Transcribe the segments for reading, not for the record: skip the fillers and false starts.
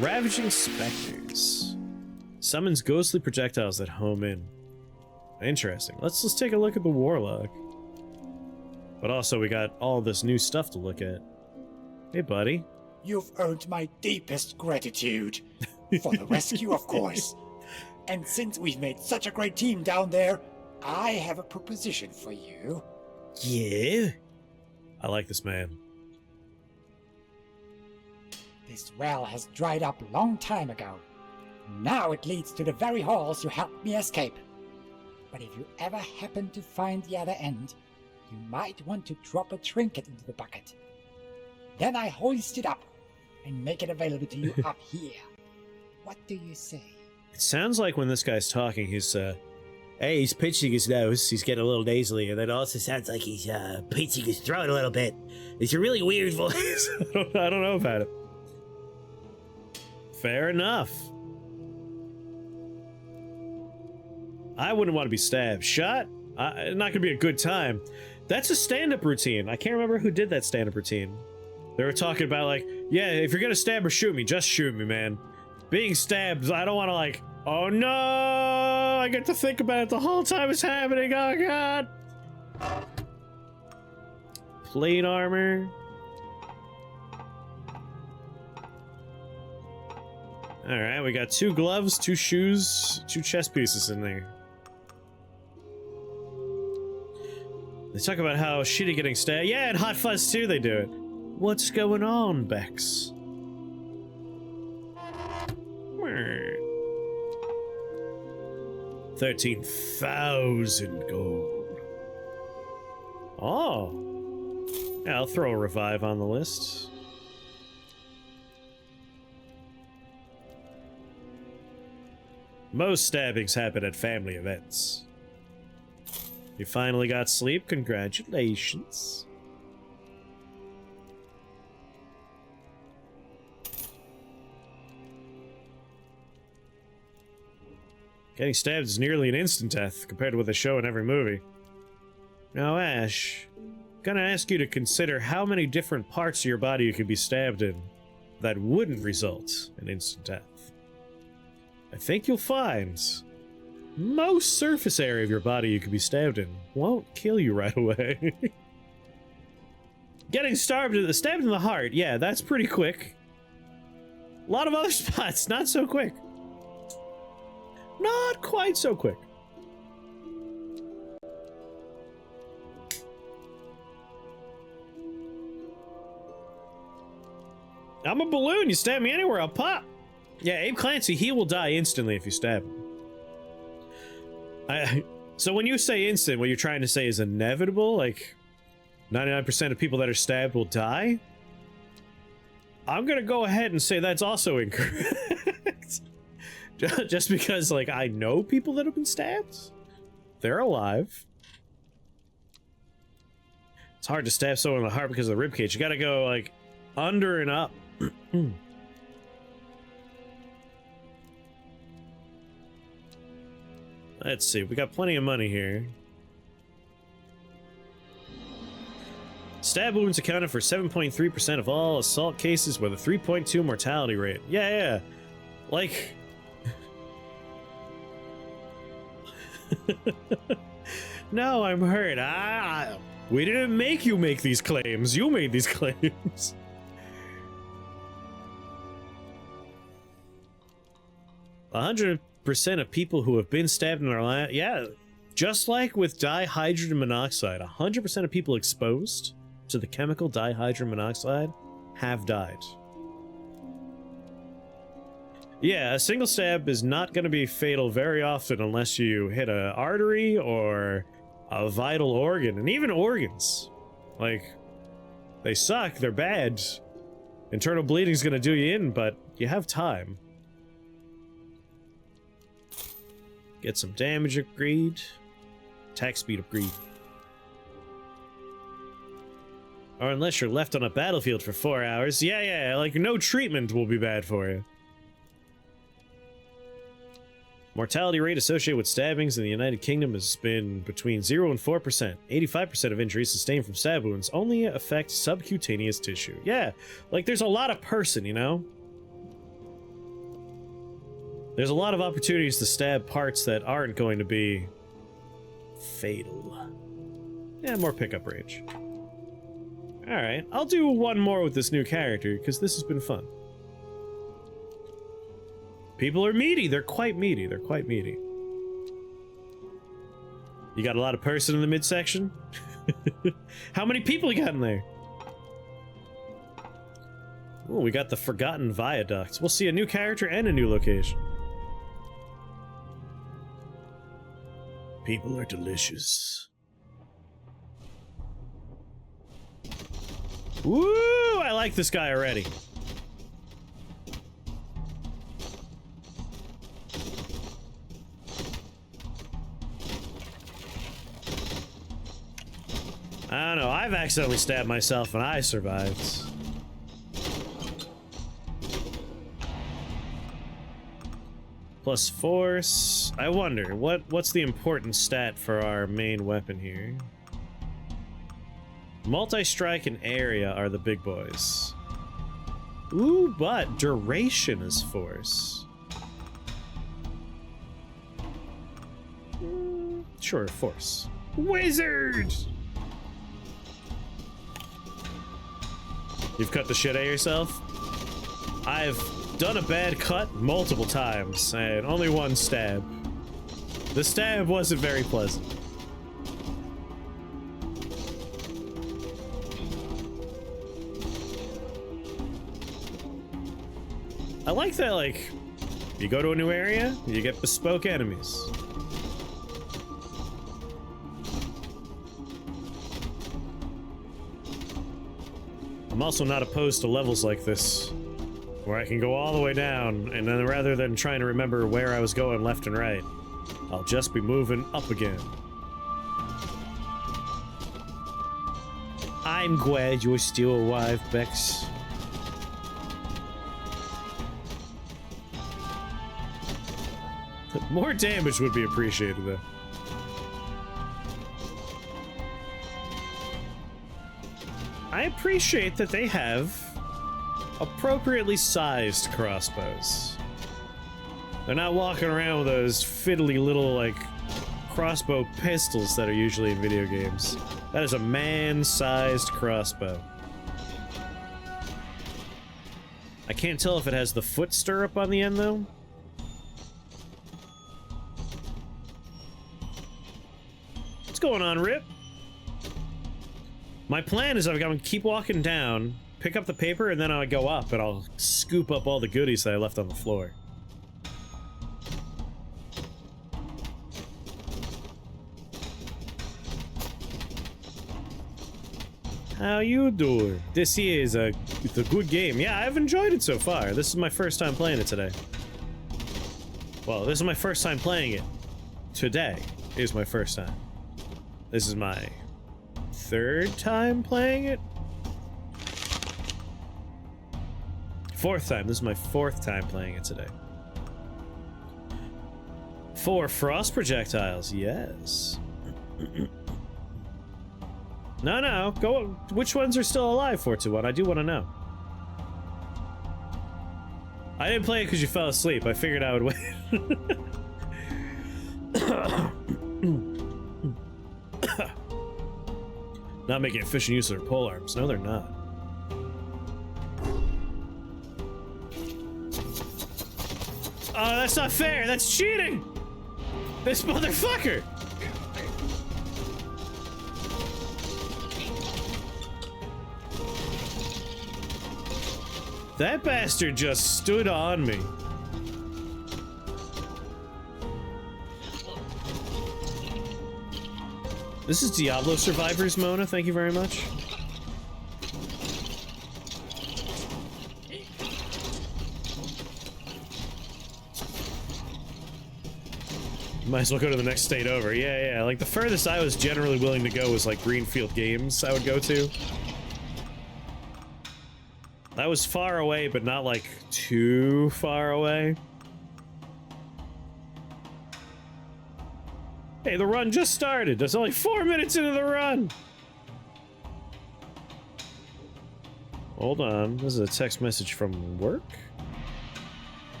Ravaging Specters. Summons ghostly projectiles that home in. Interesting. Let's take a look at the Warlock. But also we got all this new stuff to look at. Hey, buddy. You've earned my deepest gratitude. For the rescue, of course. And since we've made such a great team down there, I have a proposition for you. Yeah? I like this man. This well has dried up a long time ago. Now it leads to the very halls you helped me escape. But if you ever happen to find the other end, you might want to drop a trinket into the bucket. Then I hoist it up and make it available to you up here. What do you say? It sounds like when this guy's talking, he's hey, he's pinching his nose, he's getting a little nasally, and then it also sounds like he's pinching his throat a little bit. It's a really weird voice. I don't know about it. Fair enough. I wouldn't want to be stabbed. Shot? Not gonna be a good time. That's a stand-up routine. I can't remember who did that stand-up routine. They were talking about like, yeah, if you're gonna stab or shoot me, just shoot me, man. Being stabbed, I don't want to like, oh no, I get to think about it the whole time it's happening, oh god. Plate armor. Alright, we got 2 gloves, 2 shoes, 2 chest pieces in there. They talk about how shitty getting stabbed. Yeah, and Hot Fuzz too, they do it. What's going on, Bex? 13,000 gold. Oh. Yeah, I'll throw a revive on the list. Most stabbings happen at family events. You finally got sleep? Congratulations. Getting stabbed is nearly an instant death compared to what they show in every movie. Now, Ash, I'm gonna ask you to consider how many different parts of your body you could be stabbed in that wouldn't result in instant death. I think you'll find most surface area of your body you could be stabbed in won't kill you right away. Getting stabbed in the heart, yeah, that's pretty quick. A lot of other spots, not so quick. Not quite so quick. I'm a balloon, you stab me anywhere, I'll pop. Yeah, Abe Clancy, he will die instantly if you stab him. So when you say instant, what you're trying to say is inevitable? Like, 99% of people that are stabbed will die? I'm gonna go ahead and say that's also incorrect. Just because, like, I know people that have been stabbed. They're alive. It's hard to stab someone in the heart because of the ribcage. You gotta go, like, under and up. Let's see, we got plenty of money here. Stab wounds accounted for 7.3% of all assault cases with a 3.2 mortality rate. Yeah. Like... No, I'm hurt. We didn't make you make these claims. You made these claims. A 100% of people who have been stabbed in their life, yeah, just like with dihydrogen monoxide, 100% of people exposed to the chemical dihydrogen monoxide have died. Yeah, a single stab is not going to be fatal very often unless you hit an artery or a vital organ. And even organs, like, they suck, they're bad. Internal bleeding is going to do you in, but you have time. Get some damage upgrade. Attack speed upgrade. Or unless you're left on a battlefield for 4 hours. Yeah, like no treatment will be bad for you. Mortality rate associated with stabbings in the United Kingdom has been between 0 and 4%. 85% of injuries sustained from stab wounds only affect subcutaneous tissue. Yeah, like there's a lot of person, you know? There's a lot of opportunities to stab parts that aren't going to be fatal. Yeah, more pickup range. Alright, I'll do one more with this new character, because this has been fun. People are meaty. They're quite meaty. They're quite meaty. You got a lot of person in the midsection? How many people you got in there? Oh, we got the Forgotten Viaduct. We'll see a new character and a new location. People are delicious. Woo! I like this guy already. I don't know, I've accidentally stabbed myself and I survived. Plus force. I wonder, what's the important stat for our main weapon here? Multi-strike and area are the big boys. Ooh, but duration is force. Sure, force. Wizard! You've cut the shit out of yourself? I've done a bad cut multiple times, and only one stab. The stab wasn't very pleasant. I like that, like, you go to a new area, you get bespoke enemies. I'm also not opposed to levels like this, where I can go all the way down, and then rather than trying to remember where I was going left and right, I'll just be moving up again. I'm glad you're still alive, Bex. More damage would be appreciated, though. I appreciate that they have appropriately sized crossbows. They're not walking around with those fiddly little, like, crossbow pistols that are usually in video games. That is a man-sized crossbow. I can't tell if it has the foot stirrup on the end, though. What's going on, Rip? My plan is I'm gonna keep walking down, pick up the paper, and then I'll go up, and I'll scoop up all the goodies that I left on the floor. How you doing? This here is it's a good game. Yeah, I've enjoyed it so far. This is my first time playing it today. Well, this is my first time playing it. Today is my first time. This is my third time playing it? Fourth time. This is my fourth time playing it today. 4 frost projectiles, yes. No, go. Which ones are still alive, 421? I do want to know. I didn't play it because you fell asleep. I figured I would wait. Not making efficient use of their pole arms. No, they're not. Oh, that's not fair. That's cheating. This motherfucker. That bastard just stood on me. This is Diablo Survivors, Mona. Thank you very much. Might as well go to the next state over. Yeah. Like, the furthest I was generally willing to go was, like, Greenfield Games I would go to. That was far away, but not, like, too far away. Hey, the run just started. There's only 4 minutes into the run. Hold on. This is a text message from work?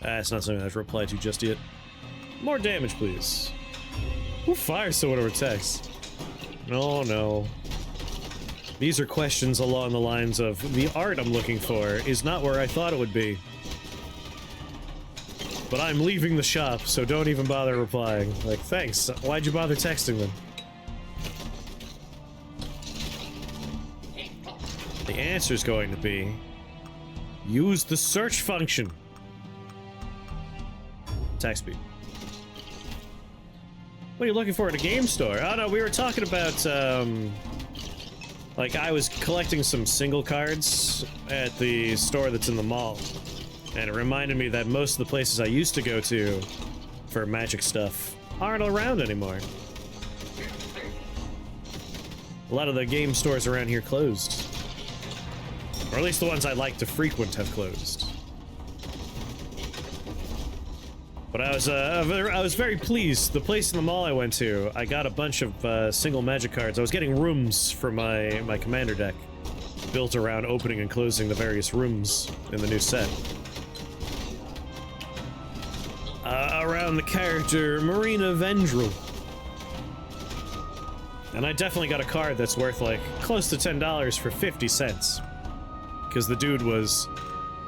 That's not something I've replied to just yet. More damage, please. Who fires someone over text? No, no. These are questions along the lines of, the art I'm looking for is not where I thought it would be. But I'm leaving the shop, so don't even bother replying. Like, thanks. Why'd you bother texting them? The answer's going to be... use the search function. Attack speed. What are you looking for at a game store? Oh no, we were talking about, like, I was collecting some single cards at the store that's in the mall. And it reminded me that most of the places I used to go to for magic stuff aren't around anymore. A lot of the game stores around here closed. Or at least the ones I like to frequent have closed. But I was very pleased. The place in the mall I went to, I got a bunch of single magic cards. I was getting rooms for my commander deck, built around opening and closing the various rooms in the new set. Around the character Marina Vendril. And I definitely got a card that's worth like close to $10 for 50 cents. Because the dude was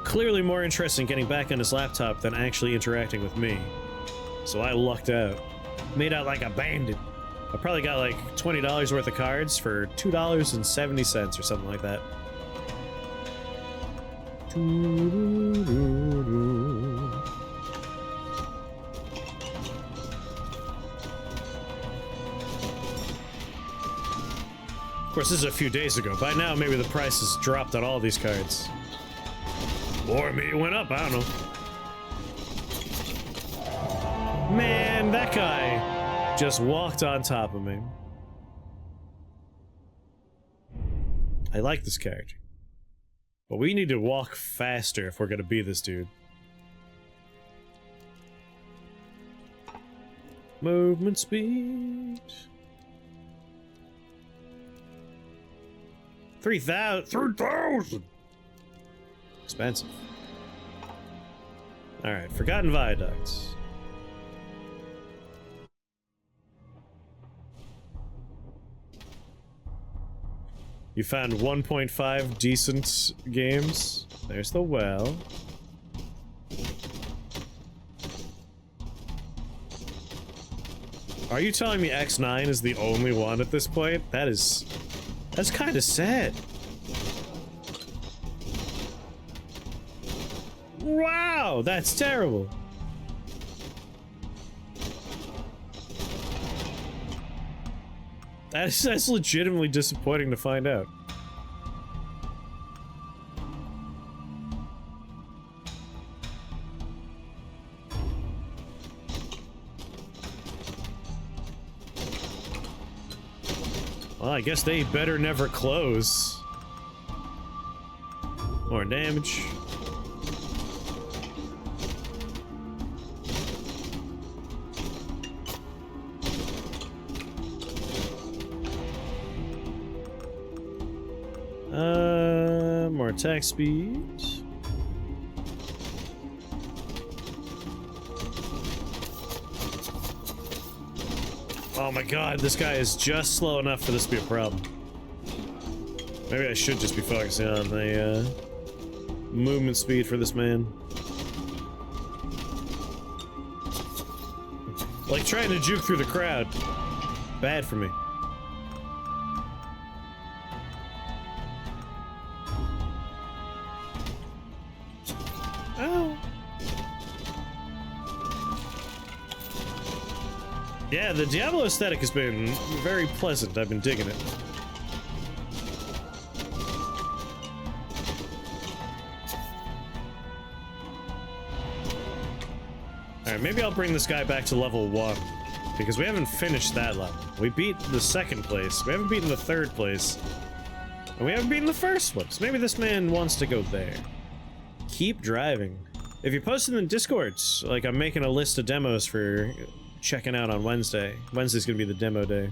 clearly more interested in getting back on his laptop than actually interacting with me. So I lucked out. Made out like a bandit. I probably got like $20 worth of cards for $2.70 or something like that. Of course, this is a few days ago. By now, maybe the price has dropped on all these cards. Or maybe it went up, I don't know. Man, that guy just walked on top of me. I like this character. But we need to walk faster if we're gonna be this dude. Movement speed. 3,000! Expensive. Alright, Forgotten Viaducts. You found 1.5 decent games. There's the well. Are you telling me X9 is the only one at this point? That's kind of sad. Wow, that's terrible. That's legitimately disappointing to find out. Well, I guess they better never close. More damage. More attack speed. Oh my god, this guy is just slow enough for this to be a problem. Maybe I should just be focusing on the movement speed for this man. Like trying to juke through the crowd. Bad for me. Oh. Yeah, the Diablo aesthetic has been very pleasant. I've been digging it. Alright, maybe I'll bring this guy back to level 1. Because we haven't finished that level. We beat the second place. We haven't beaten the third place. And we haven't beaten the first one. So maybe this man wants to go there. Keep driving. If you post in the Discords, like I'm making a list of demos for checking out on Wednesday. Wednesday's gonna be the demo day.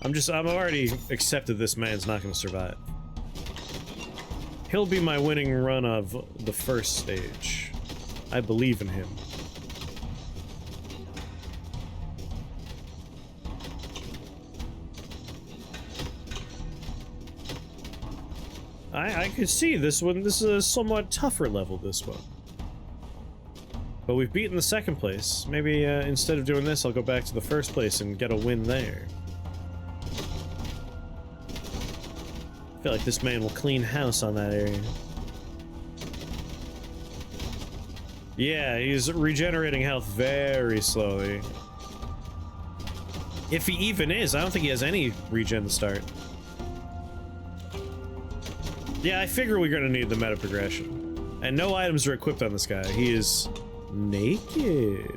I'm already accepted this man's not gonna survive. He'll be my winning run of the first stage. I believe in him. I could see this one. This is a somewhat tougher level, this one. But we've beaten the second place. Maybe instead of doing this, I'll go back to the first place and get a win there. I feel like this man will clean house on that area. Yeah, he's regenerating health very slowly. If he even is, I don't think he has any regen to start. Yeah, I figure we're gonna need the meta progression. And no items are equipped on this guy. He is naked.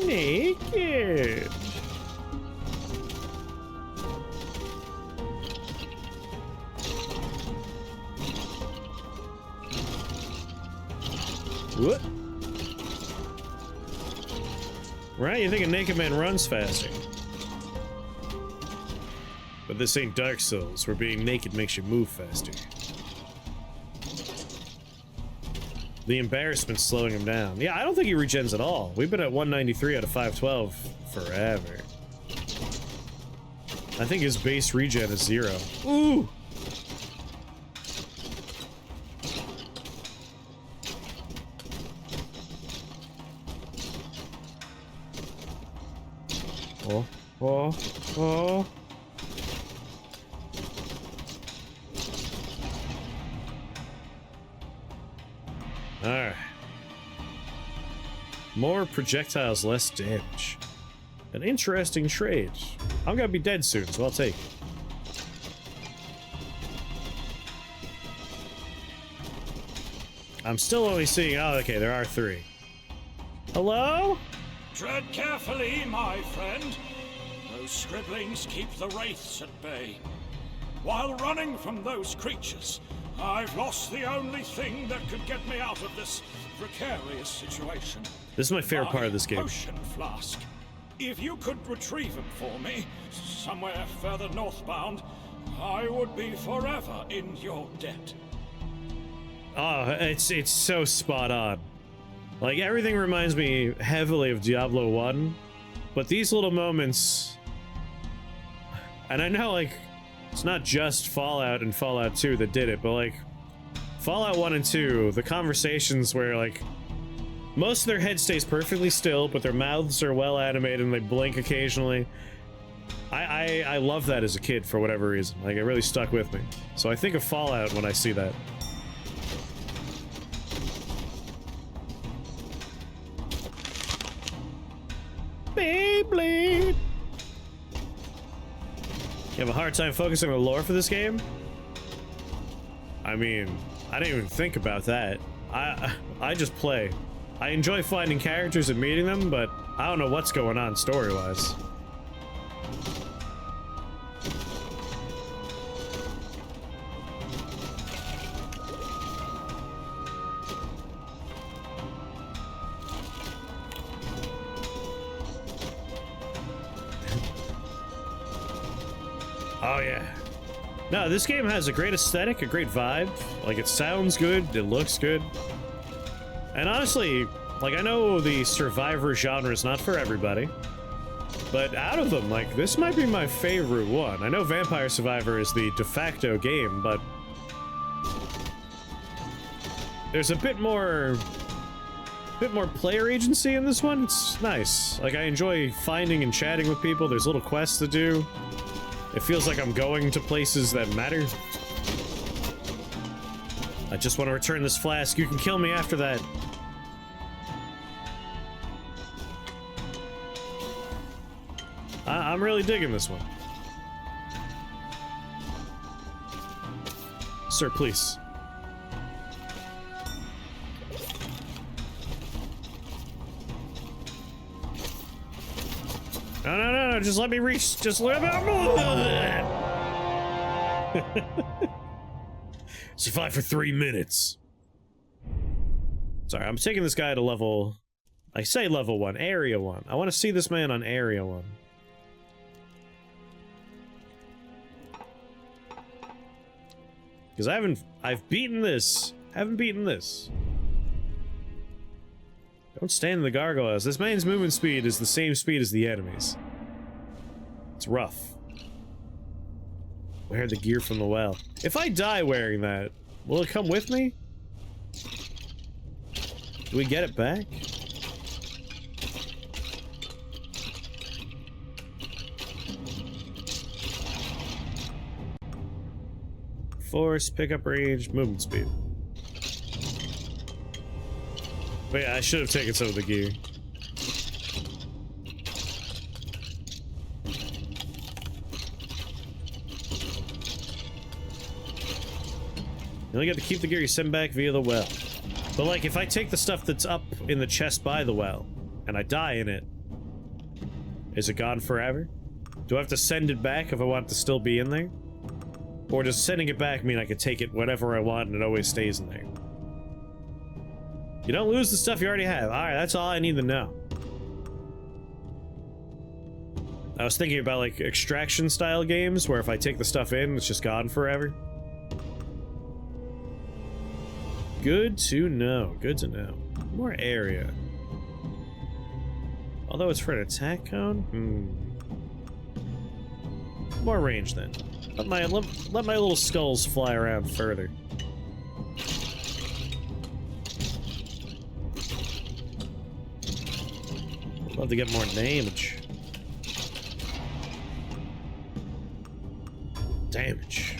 Naked. What? Right, you think a naked man runs faster. But this ain't Dark Souls, where being naked makes you move faster. The embarrassment's slowing him down. Yeah, I don't think he regens at all. We've been at 193 out of 512 forever. I think his base regen is 0. Ooh! Oh, oh, oh. Alright. More projectiles, less damage. An interesting trade. I'm gonna be dead soon, so I'll take it. I'm still only seeing... Oh, okay, there are 3. Hello? Tread carefully, my friend. Those scribblings keep the wraiths at bay. While running from those creatures, I've lost the only thing that could get me out of this precarious situation. This is my favorite part of this game. Potion flask. If you could retrieve it for me, somewhere further northbound, I would be forever in your debt. Oh, it's so spot on. Like, everything reminds me heavily of Diablo 1, but these little moments... And I know, like, it's not just Fallout and Fallout 2 that did it, but, like, Fallout 1 and 2, the conversations where, like, most of their head stays perfectly still, but their mouths are well animated and they blink occasionally. I love that as a kid for whatever reason. Like, it really stuck with me. So I think of Fallout when I see that. Beyblade! You have a hard time focusing on the lore for this game? I mean, I didn't even think about that. I just play. I enjoy finding characters and meeting them, but I don't know what's going on story-wise. Oh yeah. No, this game has a great aesthetic, a great vibe. Like, it sounds good, it looks good. And honestly, like, I know the survivor genre is not for everybody, but out of them, like, this might be my favorite one. I know Vampire Survivor is the de facto game, but there's a bit more player agency in this one. It's nice. Like, I enjoy finding and chatting with people. There's little quests to do. It feels like I'm going to places that matter. I just want to return this flask. You can kill me after that. I'm really digging this one. Sir, please. No, just let me reach, just let me... Survive for 3 minutes. Sorry, I'm taking this guy to level... I say level 1, area 1. I want to see this man on area 1. Because I've beaten this. Haven't beaten this. Don't stand in the gargoyles. This man's movement speed is the same speed as the enemies. It's rough. Wear the gear from the well. If I die wearing that, will it come with me? Do we get it back? Force, pickup range, movement speed. But yeah, I should have taken some of the gear. You only get to keep the gear you send back via the well. But like, if I take the stuff that's up in the chest by the well, and I die in it, is it gone forever? Do I have to send it back if I want it to still be in there? Or does sending it back mean I can take it whenever I want and it always stays in there? You don't lose the stuff you already have. Alright, that's all I need to know. I was thinking about like extraction style games where if I take the stuff in, it's just gone forever. Good to know. Good to know. More area. Although it's for an attack cone? More range then. Let my little skulls fly around further. Love to get more damage. Damage.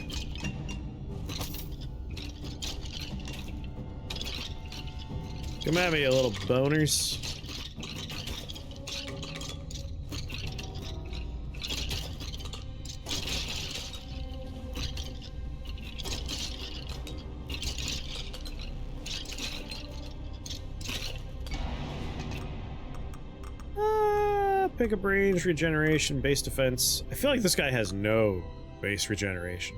Come at me, you little boners. Pickup range, regeneration, base defense. I feel like this guy has no base regeneration.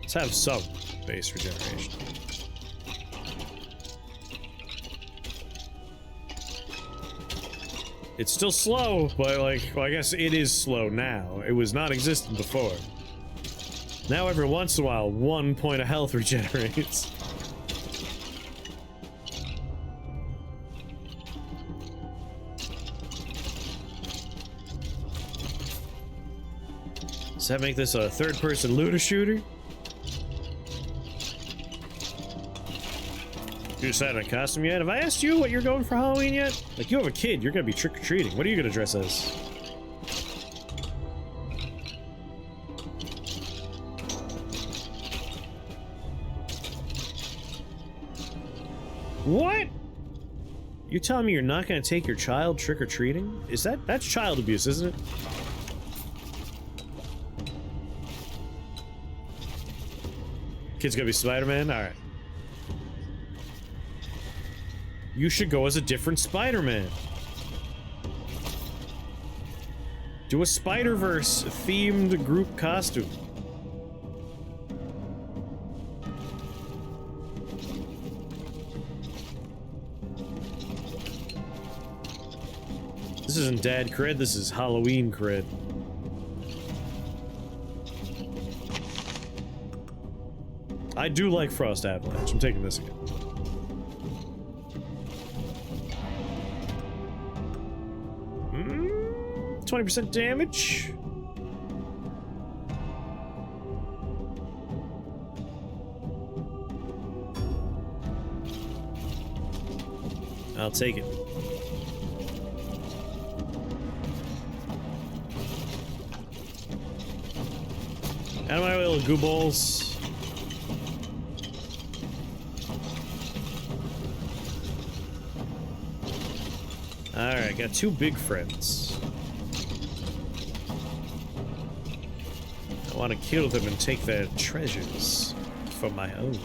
Let's have some base regeneration. It's still slow, but like, well, I guess it is slow now. It was non-existent before. Now every once in a while, 1 point of health regenerates. Does that make this a third-person looter shooter? You decided on a costume yet? Have I asked you what you're going for Halloween yet? Like, you have a kid, you're gonna be trick-or-treating. What are you gonna dress as? What? You telling me you're not gonna take your child trick-or-treating? That's child abuse, isn't it? Kid's gonna be Spider-Man? Alright. You should go as a different Spider-Man. Do a Spider-Verse themed group costume. This isn't dad cred, this is Halloween cred. I do like Frost Avalanche. I'm taking this again. Mm, 20% damage. I'll take it. Out of my way, little goo balls. Alright, got two big friends. I want to kill them and take their treasures for my own.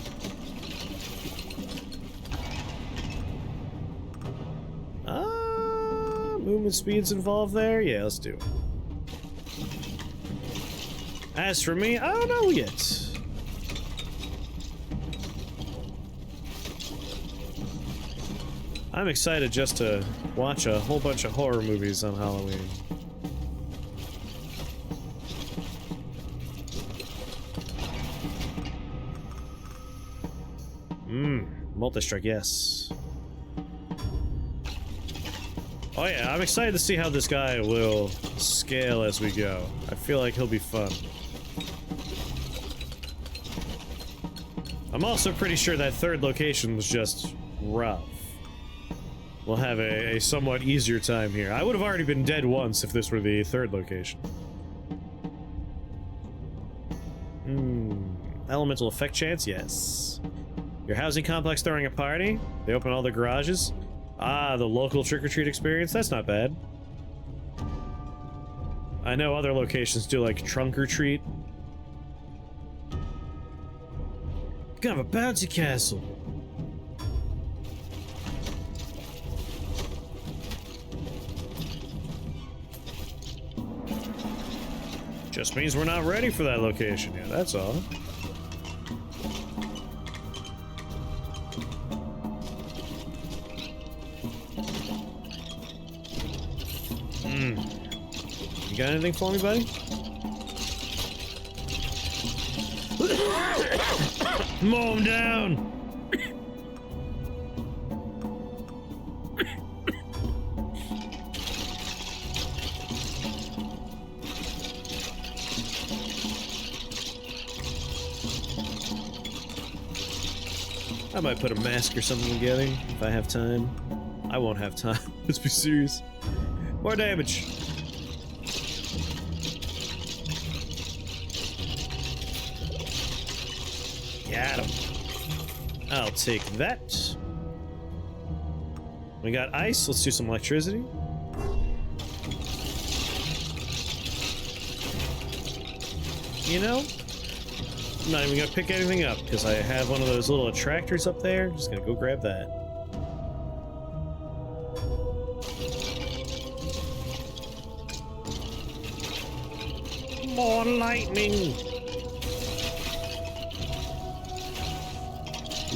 Movement speed's involved there? Yeah, let's do it. As for me, I don't know yet. I'm excited just to watch a whole bunch of horror movies on Halloween. Multi-strike, yes. Oh yeah, I'm excited to see how this guy will scale as we go. I feel like he'll be fun. I'm also pretty sure that third location was just rough. We'll have a somewhat easier time here. I would have already been dead once if this were the third location. Elemental effect chance? Yes. Your housing complex throwing a party? They open all the garages? Ah, the local trick-or-treat experience? That's not bad. I know other locations do like trunk-or-treat. Kind of a bouncy castle. Just means we're not ready for that location yet, that's all. You got anything for me, buddy? Mow him down! I might put a mask or something together if I have time. I won't have time. Let's be serious. More damage. Got him. I'll take that. We got ice. Let's do some electricity. You know, I'm not even gonna pick anything up because I have one of those little attractors up there. Just gonna go grab that. More lightning!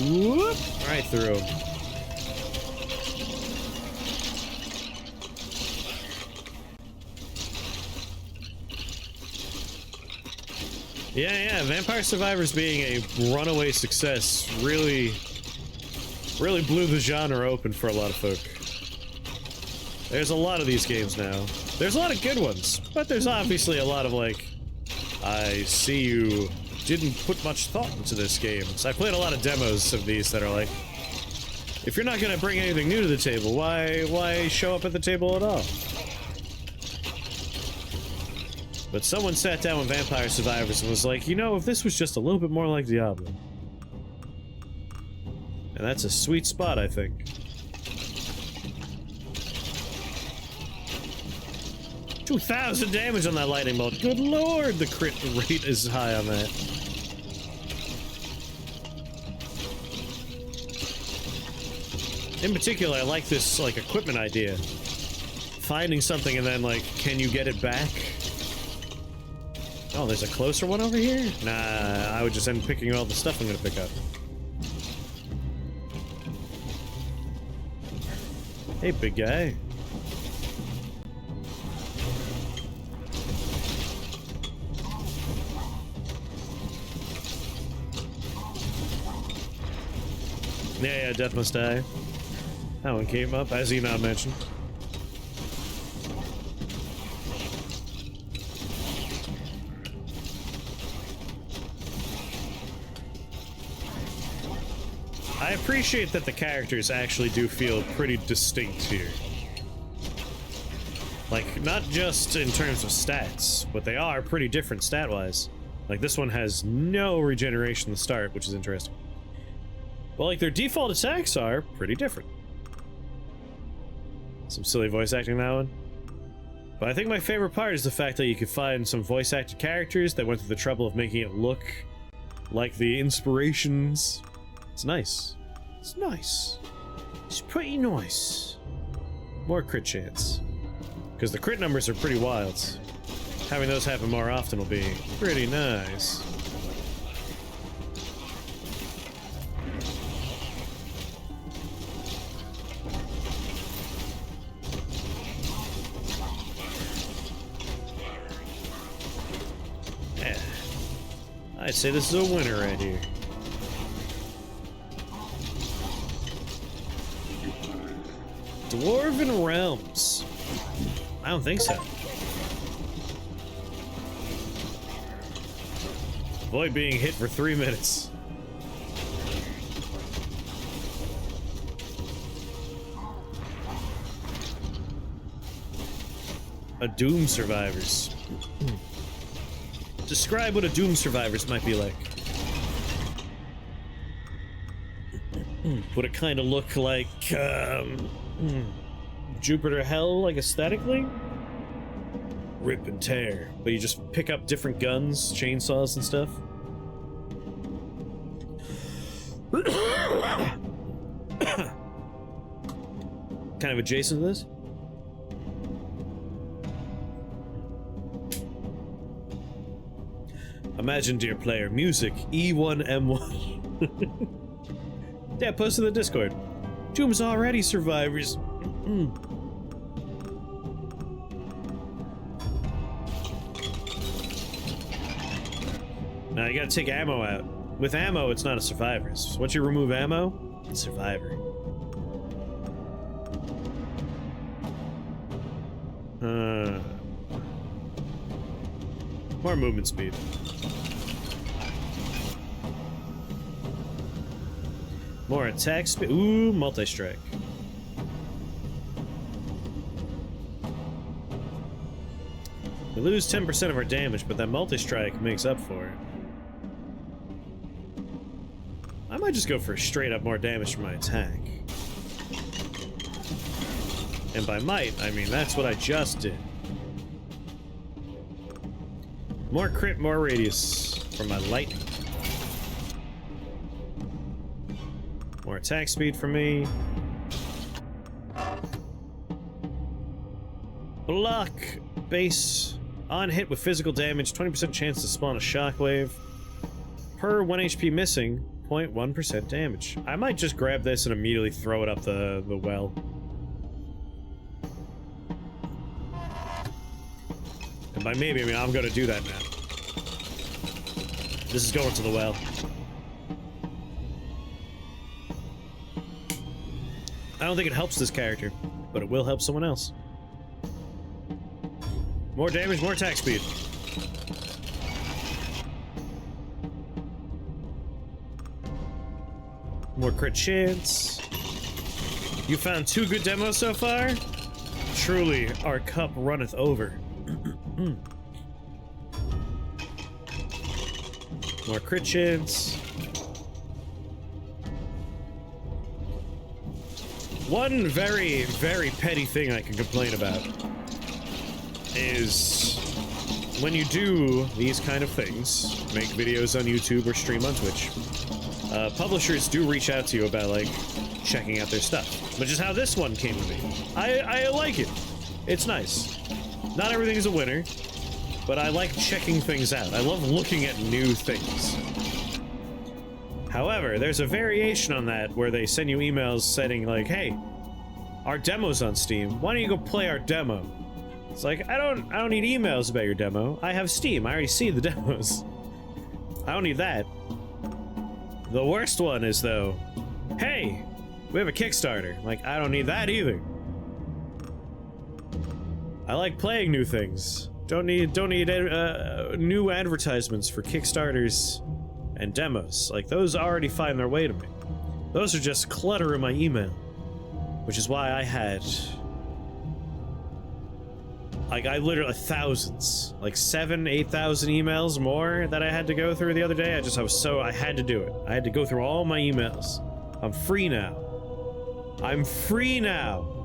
Whoop! Right through. Yeah, Vampire Survivors being a runaway success really blew the genre open for a lot of folk. There's a lot of these games now. There's a lot of good ones, but there's obviously a lot of like, I see you didn't put much thought into this game. So I played a lot of demos of these that are like, if you're not gonna bring anything new to the table, why show up at the table at all? But someone sat down with Vampire Survivors and was like, you know, if this was just a little bit more like Diablo. And that's a sweet spot, I think. $2,000 damage on that lightning bolt. Good lord, the crit rate is high on that. In particular, I like this, like, equipment idea. Finding something and then, like, can you get it back? Oh, there's a closer one over here? Nah, I would just end picking all the stuff I'm gonna pick up. Hey, big guy. Yeah, Death Must Die. That one came up, as he not mentioned. I appreciate that the characters actually do feel pretty distinct here. Like, not just in terms of stats, but they are pretty different stat-wise. Like, this one has no regeneration to start, which is interesting. But, like, their default attacks are pretty different. Some silly voice acting that one. But I think my favorite part is the fact that you could find some voice-acted characters that went through the trouble of making it look like the inspirations. It's nice. It's nice. It's pretty nice. More crit chance. Because the crit numbers are pretty wild. Having those happen more often will be pretty nice. I'd say this is a winner right here. Dwarven Realms. I don't think so. Avoid being hit for 3 minutes. A Doom Survivors. Describe what a Doom Survivors might be like. Would it kind of look like, Jupiter Hell, like aesthetically? Rip and tear, but you just pick up different guns, chainsaws and stuff. Kind of adjacent to this. Imagine, dear player, music E1M1. Yeah, post in the Discord. Doom's already survivors. Now you gotta take ammo out. With ammo, it's not a survivors. Once you remove ammo, it's survivor. More movement speed. More attack speed. Ooh, multi-strike. We lose 10% of our damage, but that multi-strike makes up for it. I might just go for straight up more damage from my attack. And by might, I mean that's what I just did. More crit, more radius from my lightning. More attack speed for me. Block base on hit with physical damage, 20% chance to spawn a shockwave. Per 1 HP missing, 0.1% damage. I might just grab this and immediately throw it up the well. And by maybe, I mean I'm gonna do that now. This is going to the well. I don't think it helps this character, but it will help someone else. More damage, more attack speed. More crit chance. You found 2 good demos so far? Truly, our cup runneth over. More crit chance. One very, very petty thing I can complain about is when you do these kind of things, make videos on YouTube or stream on Twitch, publishers do reach out to you about, like, checking out their stuff. Which is how this one came to me. I like it. It's nice. Not everything is a winner, but I like checking things out. I love looking at new things. However, there's a variation on that where they send you emails saying, like, hey, our demo's on Steam. Why don't you go play our demo? It's like, I don't need emails about your demo. I have Steam. I already see the demos. I don't need that. The worst one is, though, hey, we have a Kickstarter. Like, I don't need that either. I like playing new things. Don't need new advertisements for Kickstarters and demos. Like, those already find their way to me. Those are just clutter in my email. Which is why I had... like, I literally... thousands. Like, 7,000, 8,000 emails more that I had to go through the other day. I had to do it. I had to go through all my emails. I'm free now. I'm free now!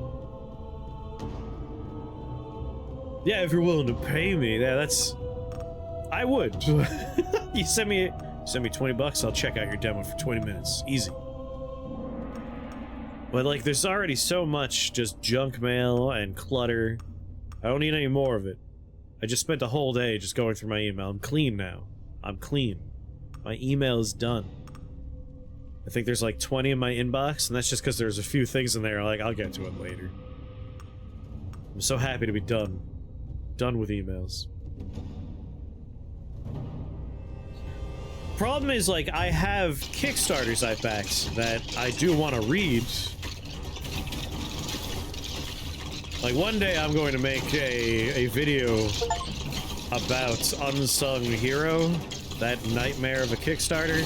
Yeah, if you're willing to pay me, yeah, that's... I would. You send me $20, I'll check out your demo for 20 minutes. Easy. But, like, there's already so much just junk mail and clutter. I don't need any more of it. I just spent a whole day just going through my email. I'm clean now. I'm clean. My email is done. I think there's like 20 in my inbox, and that's just because there's a few things in there like, I'll get to it later. I'm so happy to be done. Done with emails. Problem is, like, I have Kickstarters I backed that I do want to read. Like, one day I'm going to make a video about Unsung Hero, that nightmare of a Kickstarter.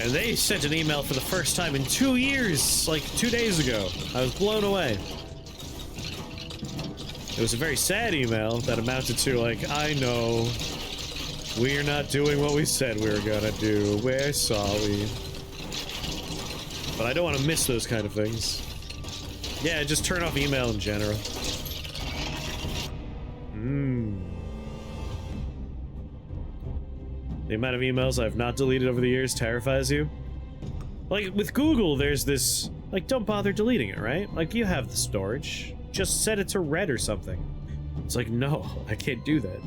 And they sent an email for the first time in 2 years, like 2 days ago. I was blown away. It was a very sad email that amounted to, like, I know we're not doing what we said we were gonna do. We're sorry. But I don't want to miss those kind of things. Yeah, just turn off email in general. The amount of emails I've not deleted over the years terrifies you. Like, with Google, there's this, like, don't bother deleting it, right? Like, you have the storage. Just set it to red or something. It's like, no, I can't do that.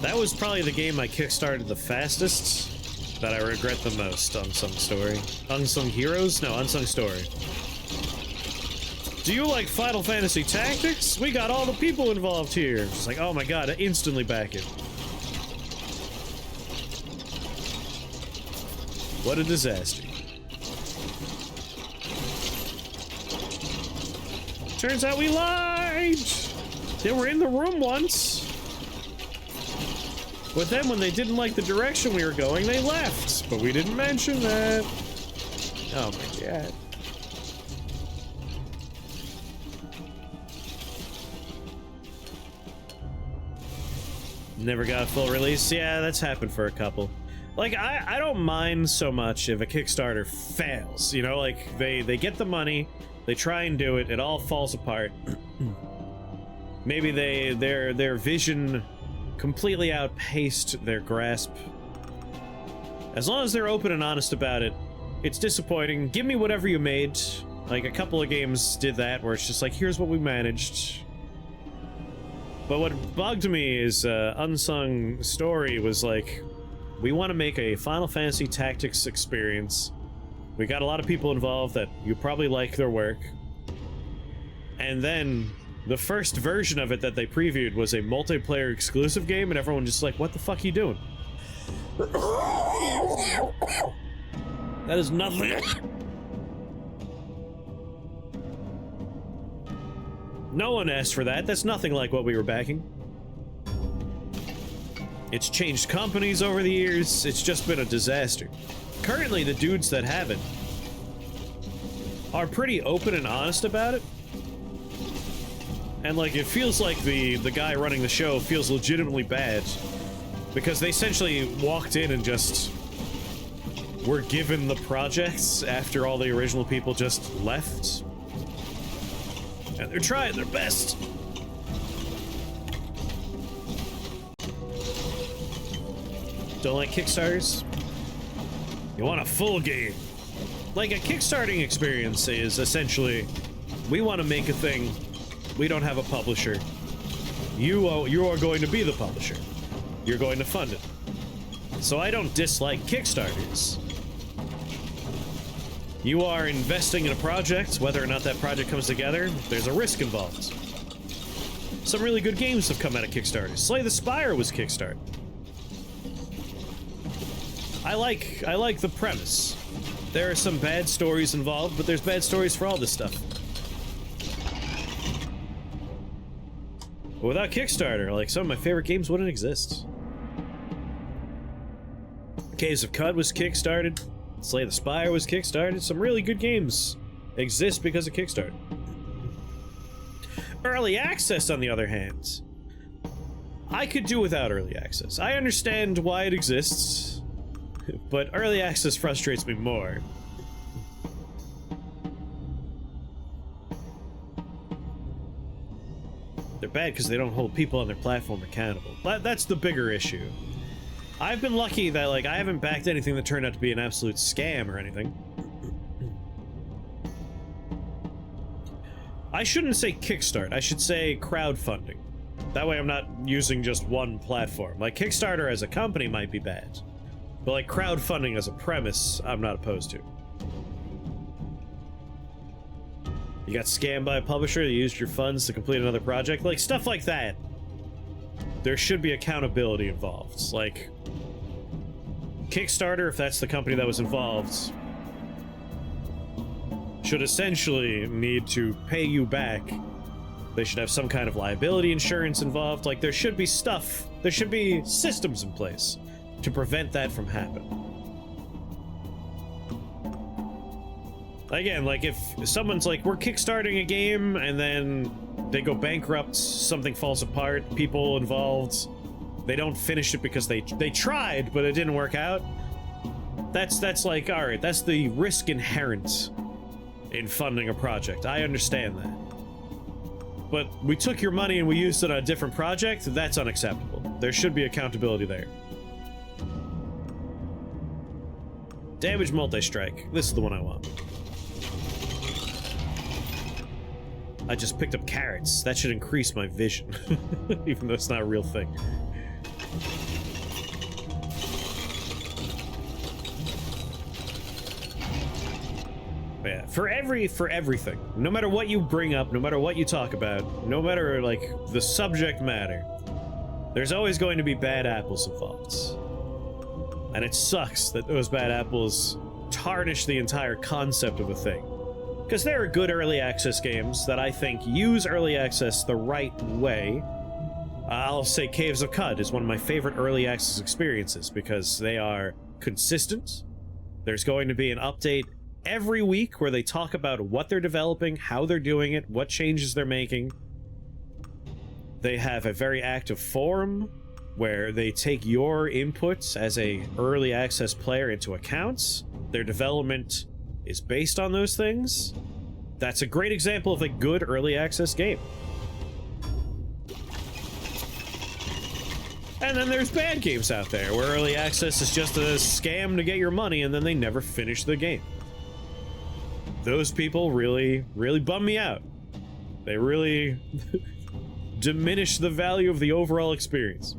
That was probably the game I kickstarted the fastest, that I regret the most. Unsung Story. Unsung Heroes? No, Unsung Story. Do you like Final Fantasy Tactics? We got all the people involved here. It's like, oh my god, I instantly back it. What a disaster. Turns out we lied! They were in the room once. But then when they didn't like the direction we were going, they left. But we didn't mention that. Oh my god. Never got a full release? Yeah, that's happened for a couple. Like, I don't mind so much if a Kickstarter fails. You know, like, they get the money, they try and do it, it all falls apart. Maybe their vision completely outpaced their grasp. As long as they're open and honest about it, it's disappointing. Give me whatever you made. Like, a couple of games did that, where it's just like, here's what we managed. But what bugged me is Unsung Story was like, we want to make a Final Fantasy Tactics experience. We got a lot of people involved that you probably like their work. And then the first version of it that they previewed was a multiplayer exclusive game, and everyone just like, what the fuck are you doing? That is nothing. No one asked for that. That's nothing like what we were backing. It's changed companies over the years. It's just been a disaster. Currently, the dudes that have it are pretty open and honest about it. And, like, it feels like the guy running the show feels legitimately bad. Because they essentially walked in and just were given the projects after all the original people just left. And they're trying their best. Don't like Kickstarters? You want a full game. Like, a Kickstarting experience is essentially, we want to make a thing, we don't have a publisher. You are going to be the publisher. You're going to fund it. So I don't dislike Kickstarters. You are investing in a project, whether or not that project comes together, there's a risk involved. Some really good games have come out of Kickstarter. Slay the Spire was Kickstarter. I like the premise. There are some bad stories involved, but there's bad stories for all this stuff. But without Kickstarter, like, some of my favorite games wouldn't exist. Caves of Cud was kickstarted. Slay the Spire was kickstarted. Some really good games exist because of Kickstarter. Early access, on the other hand, I could do without early access. I understand why it exists, but early access frustrates me more. They're bad because they don't hold people on their platform accountable. That's the bigger issue. I've been lucky that, like, I haven't backed anything that turned out to be an absolute scam or anything. I shouldn't say kickstart, I should say crowdfunding. That way I'm not using just one platform. Like, Kickstarter as a company might be bad, but like crowdfunding as a premise, I'm not opposed to. You got scammed by a publisher that used your funds to complete another project, like stuff like that. There should be accountability involved. Like, Kickstarter, if that's the company that was involved, should essentially need to pay you back. They should have some kind of liability insurance involved. Like, there should be stuff, there should be systems in place to prevent that from happening. Again, like, if someone's like, we're kickstarting a game, and then they go bankrupt, something falls apart, people involved, they don't finish it because they tried, but it didn't work out, that's like, alright, that's the risk inherent in funding a project. I understand that. But we took your money and we used it on a different project, that's unacceptable. There should be accountability there. Damage multi-strike. This is the one I want. I just picked up carrots. That should increase my vision. Even though it's not a real thing. But yeah, for everything. No matter what you bring up, no matter what you talk about, no matter, like, the subject matter, there's always going to be bad apples involved. And it sucks that those bad apples tarnish the entire concept of a thing. Because there are good early access games that I think use early access the right way. I'll say Caves of Cud is one of my favorite early access experiences because they are consistent. There's going to be an update every week where they talk about what they're developing, how they're doing it, what changes they're making. They have a very active forum where they take your inputs as a early access player into account. Their development is based on those things. That's a great example of a good early access game. And then there's bad games out there where early access is just a scam to get your money and then they never finish the game. Those people really, really bum me out. They really diminish the value of the overall experience.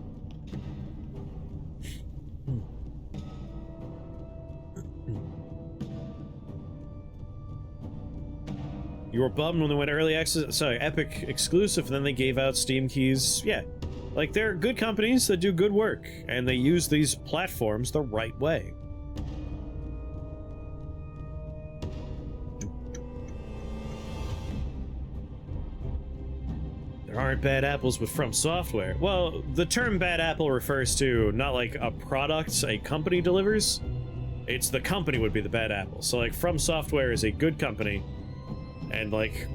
You were bummed when they went early access, sorry, Epic exclusive, and then they gave out Steam keys. Yeah, like, they're good companies that do good work, and they use these platforms the right way. There aren't bad apples with From Software. Well, the term bad apple refers to not like a product a company delivers. It's the company would be the bad apple. So, like, From Software is a good company, and, like,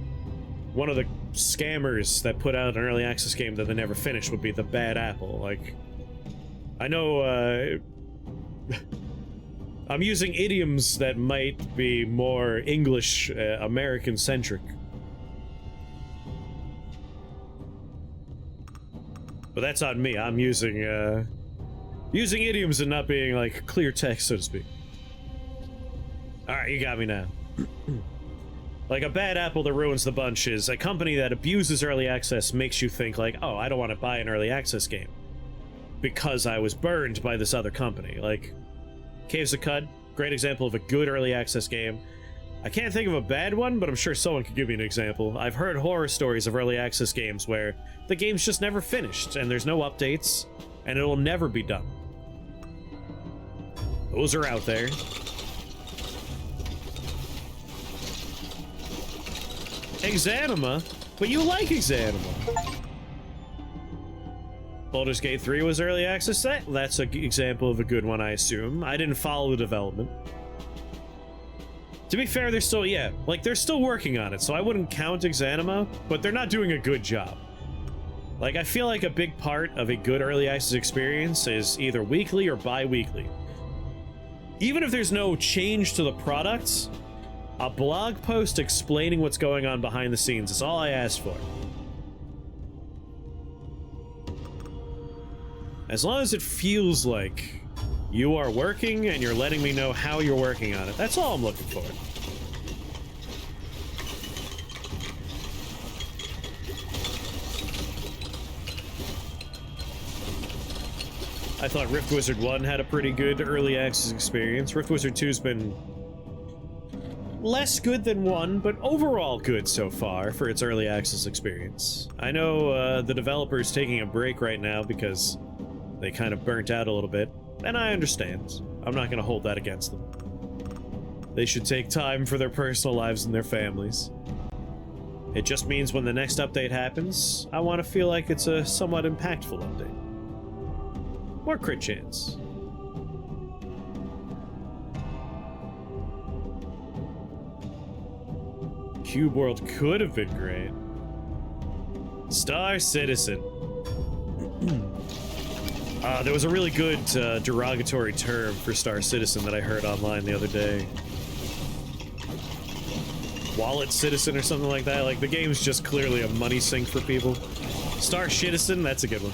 one of the scammers that put out an early access game that they never finished would be the bad apple. Like, I know, I'm using idioms that might be more English, American-centric. But that's on me. I'm using idioms and not being, like, clear text, so to speak. Alright, you got me now. Like, a bad apple that ruins the bunch is a company that abuses early access, makes you think, like, oh, I don't want to buy an early access game because I was burned by this other company. Like, Caves of Cud, great example of a good early access game. I can't think of a bad one, but I'm sure someone could give me an example. I've heard horror stories of early access games where the game's just never finished, and there's no updates, and it'll never be done. Those are out there. Exanima? But you like Exanima. Baldur's Gate 3 was early access. That's an example of a good one, I assume. I didn't follow the development. To be fair, they're still, yeah, like, they're still working on it, so I wouldn't count Exanima, but they're not doing a good job. Like, I feel like a big part of a good early access experience is either weekly or bi-weekly. Even if there's no change to the products, a blog post explaining what's going on behind the scenes is all I asked for. As long as it feels like you are working and you're letting me know how you're working on it, that's all I'm looking for. I thought Rift Wizard 1 had a pretty good early access experience. Rift Wizard 2's been less good than 1, but overall good so far for its early access experience. I know the developer's taking a break right now because they kind of burnt out a little bit, and I understand. I'm not going to hold that against them. They should take time for their personal lives and their families. It just means when the next update happens, I want to feel like it's a somewhat impactful update. More crit chance. Cube World could have been great. Star Citizen. There was a really good derogatory term for Star Citizen that I heard online the other day. Wallet Citizen or something like that. Like, the game's just clearly a money sink for people. Star Citizen, that's a good one.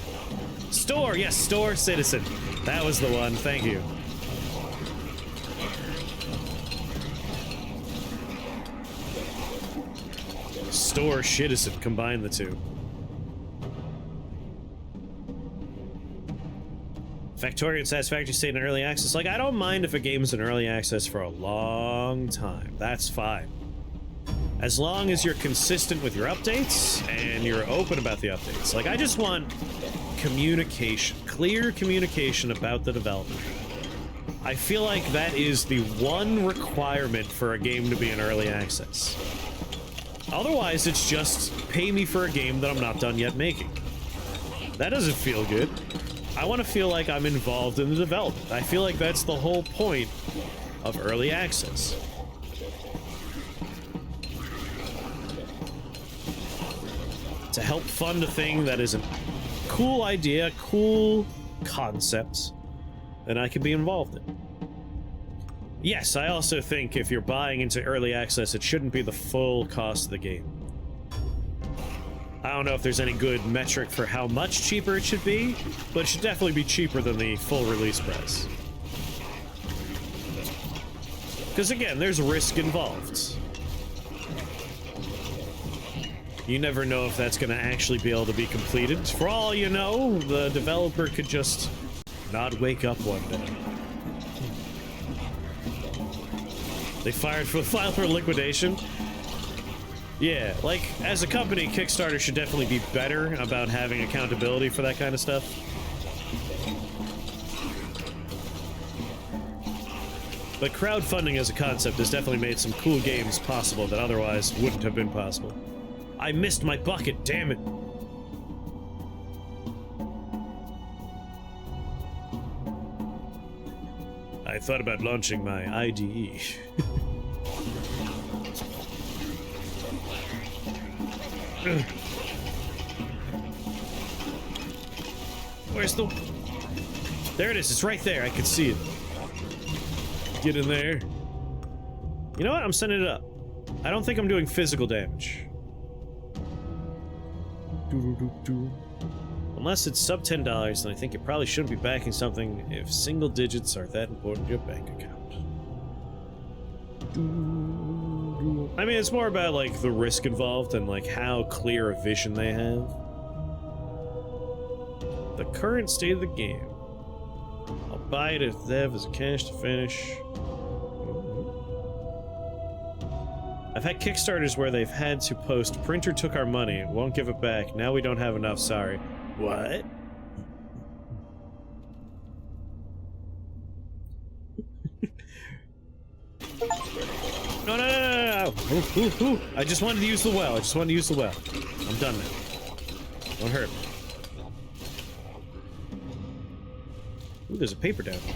Store, yes, Store Citizen. That was the one, thank you. Store Citizen, combine the two. Factorial Satisfactory state in early access. Like, I don't mind if a game's in early access for a long time. That's fine. As long as you're consistent with your updates and you're open about the updates. Like, I just want communication, clear communication about the development. I feel like that is the one requirement for a game to be in early access. Otherwise, it's just pay me for a game that I'm not done yet making. That doesn't feel good. I want to feel like I'm involved in the development. I feel like that's the whole point of early access. To help fund a thing that is a cool idea, cool concept, that I can be involved in. Yes, I also think if you're buying into early access, it shouldn't be the full cost of the game. I don't know if there's any good metric for how much cheaper it should be, but it should definitely be cheaper than the full release price. Because again, there's risk involved. You never know if that's going to actually be able to be completed. For all you know, the developer could just not wake up one day. They filed for liquidation. Yeah, like, as a company, Kickstarter should definitely be better about having accountability for that kind of stuff. But crowdfunding as a concept has definitely made some cool games possible that otherwise wouldn't have been possible. I missed my bucket, damn it! I thought about launching my IDE. Where's the... There it is, it's right there, I can see it. Get in there. You know what, I'm sending it up. I don't think I'm doing physical damage. Unless it's sub $10, then I think you probably shouldn't be backing something if single digits are that important to your bank account. I mean, it's more about, like, the risk involved and, like, how clear a vision they have. The current state of the game. I'll buy it if they have as cash to finish. I've had Kickstarters where they've had to post, printer took our money, won't give it back, now we don't have enough, sorry. What? No. Ooh. I just wanted to use the well. I'm done now. Don't hurt me. Ooh, there's a paper down here.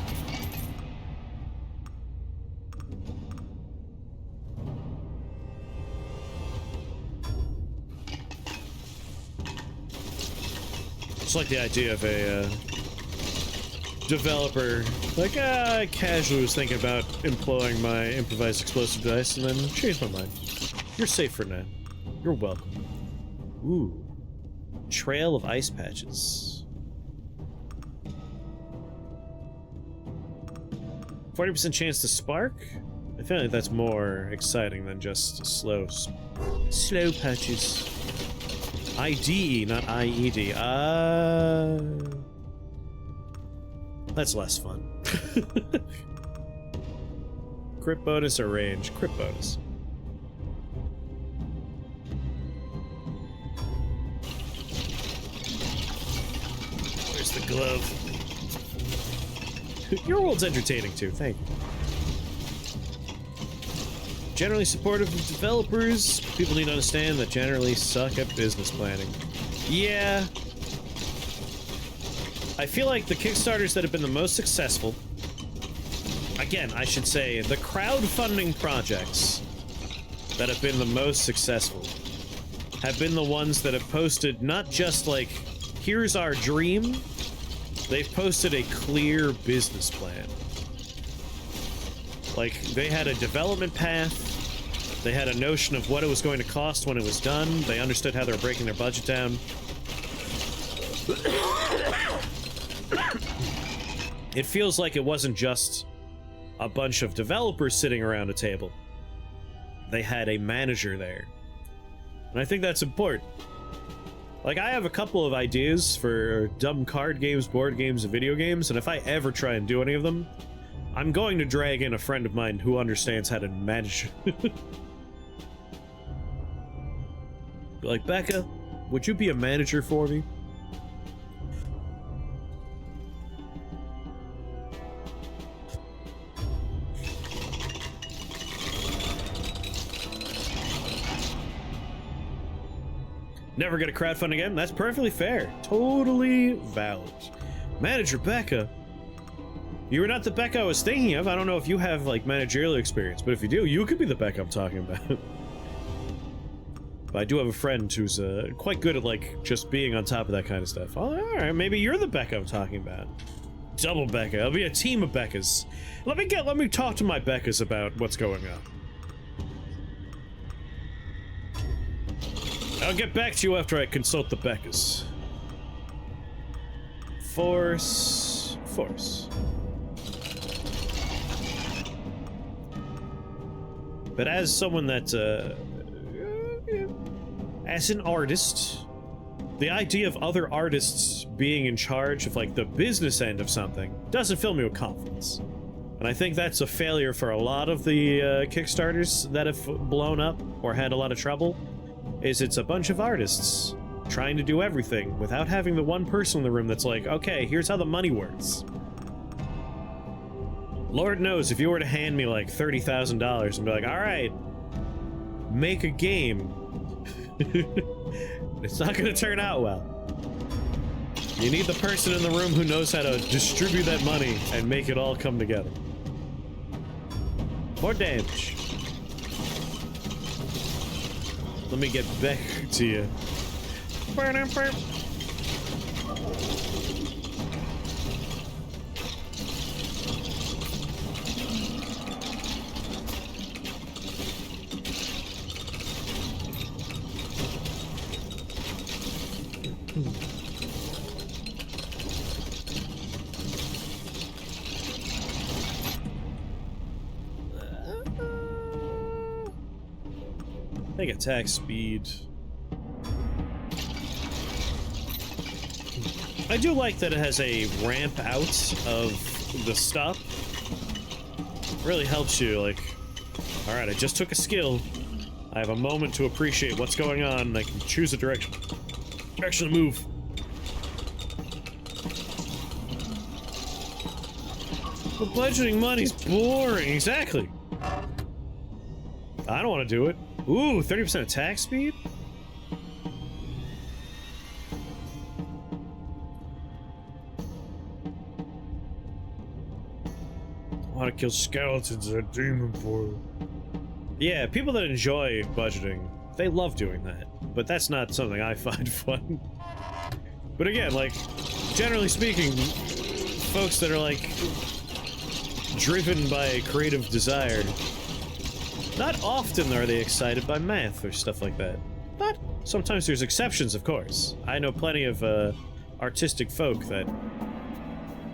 Just like the idea of a developer, like, I casually was thinking about employing my improvised explosive device and then changed my mind. You're safe for now. You're welcome. Ooh. Trail of ice patches. 40% chance to spark? I feel like that's more exciting than just slow patches. IDE, not IED. That's less fun. Crit bonus or range? Crit bonus. Where's the glove? Your world's entertaining too, thank you. Generally supportive of developers. People need to understand that generally suck at business planning. Yeah. I feel like the Kickstarters that have been the most successful, again, I should say, the crowdfunding projects that have been the most successful have been the ones that have posted not just like, here's our dream, they've posted a clear business plan. Like, they had a development path, they had a notion of what it was going to cost when it was done, they understood how they were breaking their budget down. It feels like it wasn't just a bunch of developers sitting around a table. They had a manager there. And I think that's important. Like, I have a couple of ideas for dumb card games, board games, and video games, and if I ever try and do any of them, I'm going to drag in a friend of mine who understands how to manage. Be like, Becca, would you be a manager for me? Never get a crowdfund again? That's perfectly fair. Totally valid. Manager Becca. You were not the Becca I was thinking of. I don't know if you have, like, managerial experience, but if you do, you could be the Becca I'm talking about. But I do have a friend who's quite good at, like, just being on top of that kind of stuff. Oh, alright, maybe you're the Becca I'm talking about. Double Becca. It'll be a team of Beccas. Let me talk to my Beccas about what's going on. I'll get back to you after I consult the Beccas. Force. But as someone that, as an artist, the idea of other artists being in charge of, like, the business end of something doesn't fill me with confidence. And I think that's a failure for a lot of the Kickstarters that have blown up or had a lot of trouble. Is it's a bunch of artists trying to do everything without having the one person in the room that's like, okay, here's how the money works. Lord knows, if you were to hand me like $30,000 and be like, alright, make a game, it's not gonna turn out well. You need the person in the room who knows how to distribute that money and make it all come together. More damage. Let me get back to you. I think attack speed. I do like that it has a ramp out of the stop. Really helps you, like, alright, I just took a skill. I have a moment to appreciate what's going on, and I can choose a direction to move. But budgeting money's boring, exactly. I don't want to do it. Ooh, 30% attack speed? I want to kill skeletons in a demon portal. Yeah, people that enjoy budgeting, they love doing that. But that's not something I find fun. But again, like, generally speaking, folks that are, like, driven by a creative desire, not often are they excited by math or stuff like that. But sometimes there's exceptions, of course. I know plenty of artistic folk that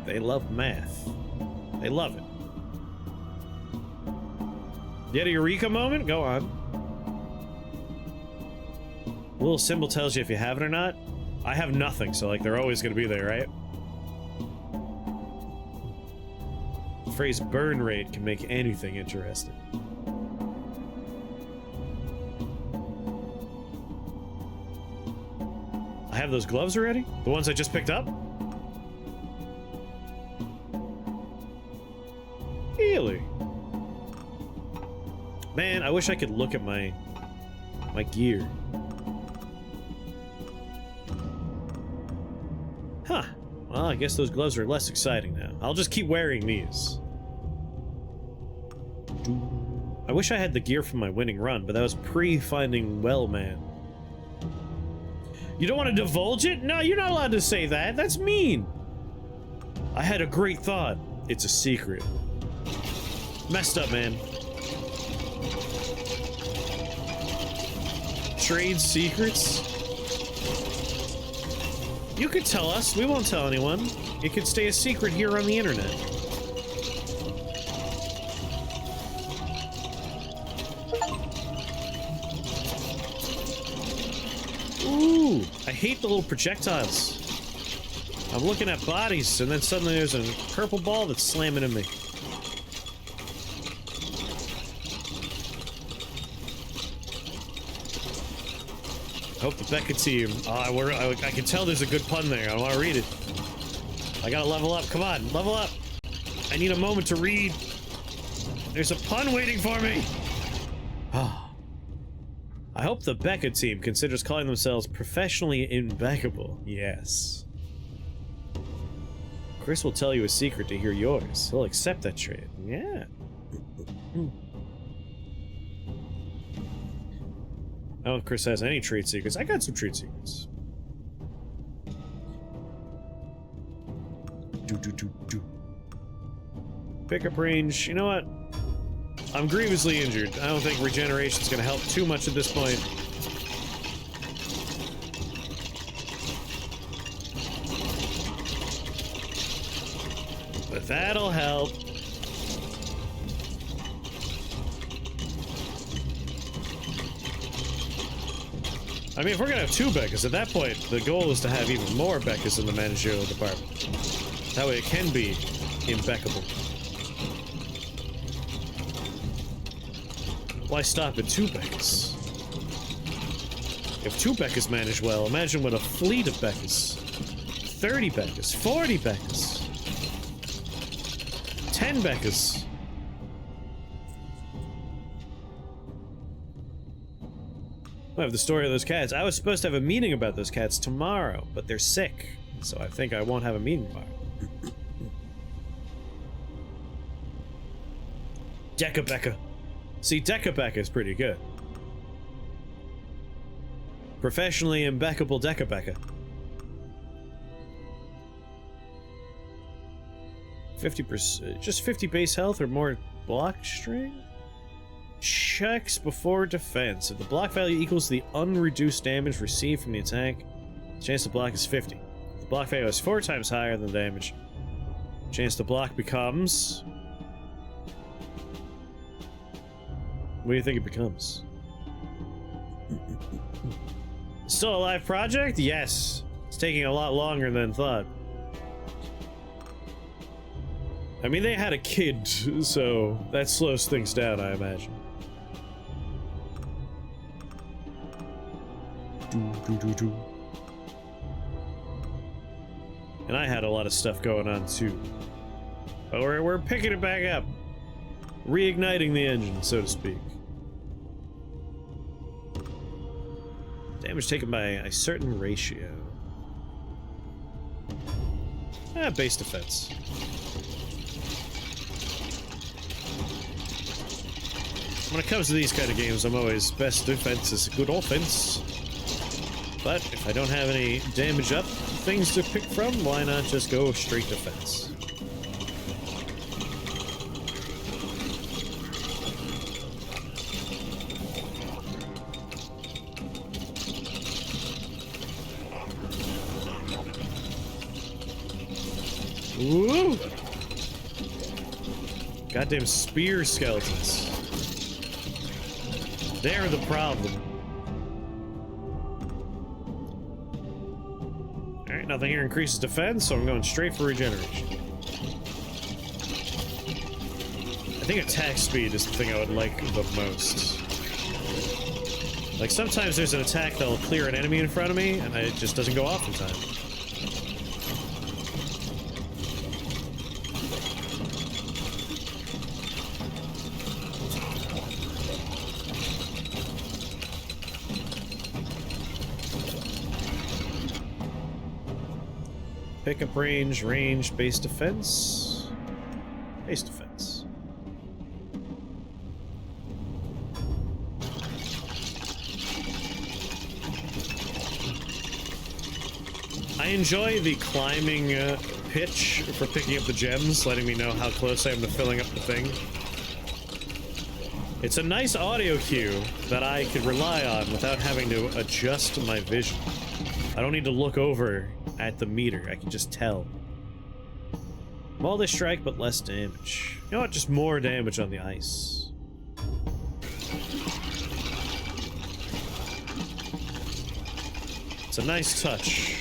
they love math. They love it. You had a eureka moment? Go on. A little symbol tells you if you have it or not. I have nothing, so like they're always gonna be there, right? The phrase burn rate can make anything interesting. I have those gloves already? The ones I just picked up? Really? Man, I wish I could look at my gear. Huh. Well, I guess those gloves are less exciting now. I'll just keep wearing these. I wish I had the gear from my winning run, but that was pre-finding Wellman. You don't want to divulge it? No, you're not allowed to say that. That's mean. I had a great thought. It's a secret. Messed up, man. Trade secrets? You could tell us. We won't tell anyone. It could stay a secret here on the internet. Ooh, I hate the little projectiles. I'm looking at bodies, and then suddenly there's a purple ball that's slamming at me. Hope the Becca team. I can tell there's a good pun there. I want to read it. I gotta level up. Come on, level up. I need a moment to read. There's a pun waiting for me. I hope the Becca team considers calling themselves professionally impeccable. Yes. Chris will tell you a secret to hear yours. He'll accept that trade. Yeah. I don't know if Chris has any trade secrets. I got some trade secrets. Pickup range. You know what? I'm grievously injured. I don't think regeneration's gonna help too much at this point. But that'll help. I mean, if we're gonna have 2 Beccas, at that point, the goal is to have even more Beccas in the managerial department. That way it can be impeccable. Why stop at 2 Beccas? If 2 Beccas manage well, imagine what a fleet of Beccas. 30 Beccas, 40 Beccas. 10 Beccas. I have the story of those cats. I was supposed to have a meeting about those cats tomorrow, but they're sick, so I think I won't have a meeting tomorrow. Deca-Becca. See, Deca-Becca is pretty good. Professionally impeccable Deca-Becca. 50%, just 50 base health or more block string? Checks before defense. If the block value equals the unreduced damage received from the attack, the chance to block is 50. If the block value is 4 times higher than the damage, the chance to block becomes... What do you think it becomes? Still a live project? Yes. It's taking a lot longer than thought. I mean, they had a kid, so that slows things down, I imagine. And I had a lot of stuff going on too. But we're picking it back up. Reigniting the engine, so to speak. Damage taken by a certain ratio. Base defense. When it comes to these kind of games, I'm always best defense is good offense. But if I don't have any damage up things to pick from, why not just go straight defense? Woo! Goddamn spear skeletons. They're the problem. Alright, nothing here increases defense, so I'm going straight for regeneration. think attack speed is the thing I would like the most. Like, sometimes there's an attack that'll clear an enemy in front of me, and it just doesn't go off in time. Pickup range, base defense. Base defense. I enjoy the climbing pitch for picking up the gems, letting me know how close I am to filling up the thing. It's a nice audio cue that I could rely on without having to adjust my vision. I don't need to look over at the meter, I can just tell. Well, they strike, but less damage. You know what? Just more damage on the ice. It's a nice touch.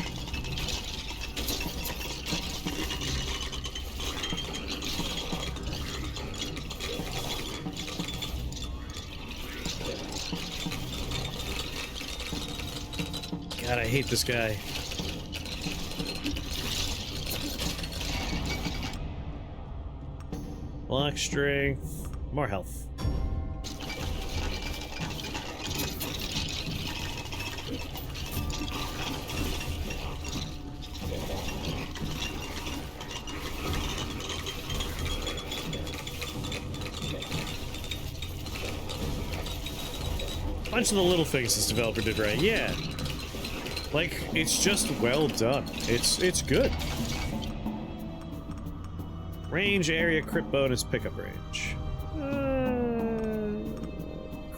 God, I hate this guy. Block strength, more health. Bunch of the little things this developer did right, yeah. Like, it's just well done. It's good. Range, area, crit bonus, pickup range.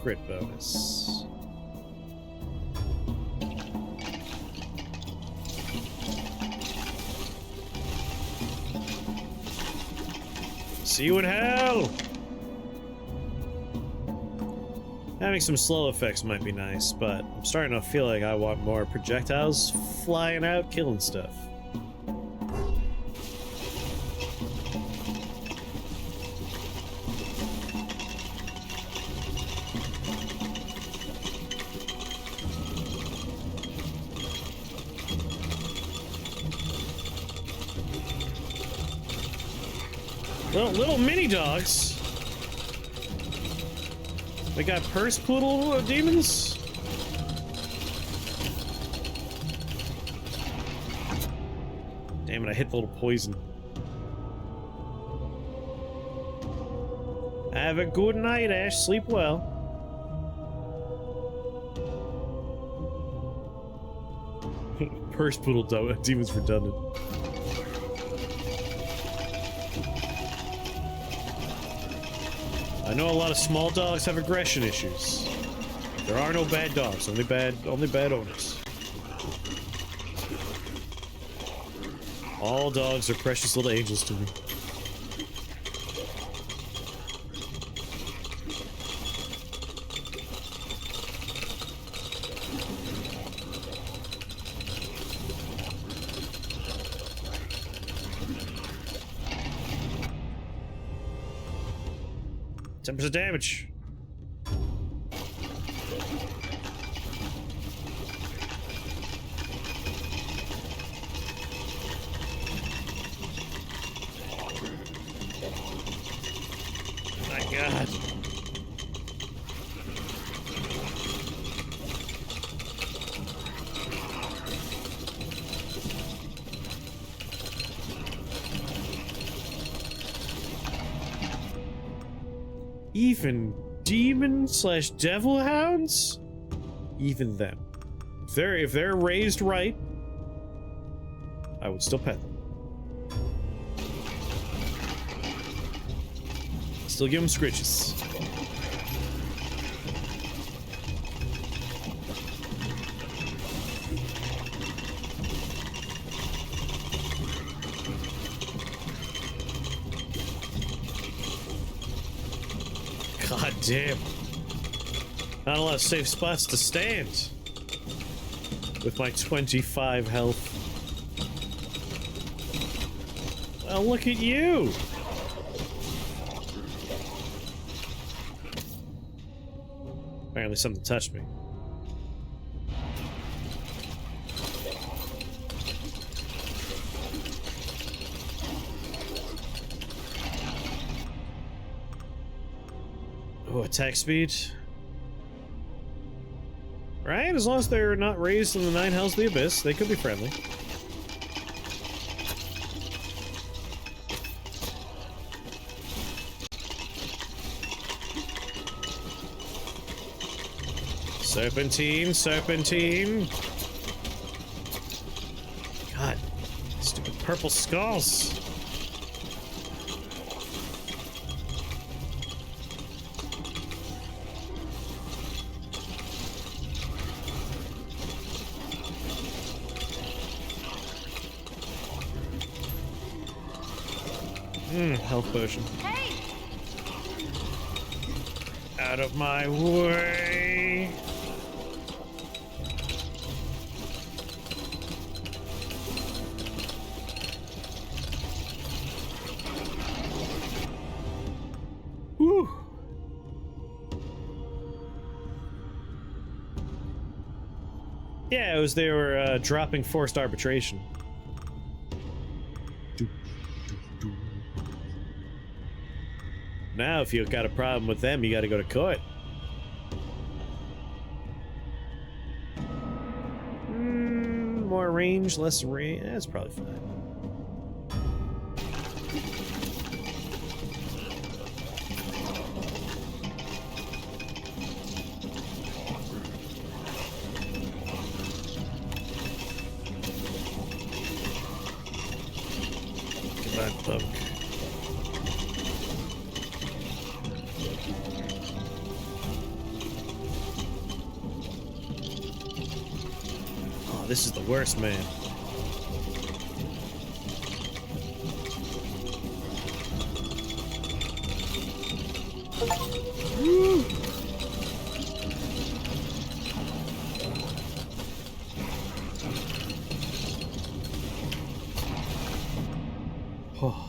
Crit bonus. See you in hell! Having some slow effects might be nice, but I'm starting to feel like I want more projectiles flying out, killing stuff. Little mini dogs. We got purse poodle demons. Damn it! I hit the little poison. Have a good night, Ash. Sleep well. Purse poodle demons redundant. I know a lot of small dogs have aggression issues. There are no bad dogs, only bad owners. All dogs are precious little angels to me. 10% damage. My God. Even demon/devil hounds? Even them. If they're raised right, I would still pet them. Still give them scritches. God damn. Not a lot of safe spots to stand. With my 25 health. Well, look at you. Apparently something touched me. Oh, attack speed. Right, as long as they're not raised in the 9 hells of the abyss, they could be friendly. Serpentine, serpentine. God, stupid purple skulls. Health potion. Hey! Out of my way. Whew. Yeah, it was they were dropping forced arbitration. Now, if you've got a problem with them, you gotta go to court. More range, less range. That's probably fine. Come on, punk. This is the worst, man. Woo. Oh.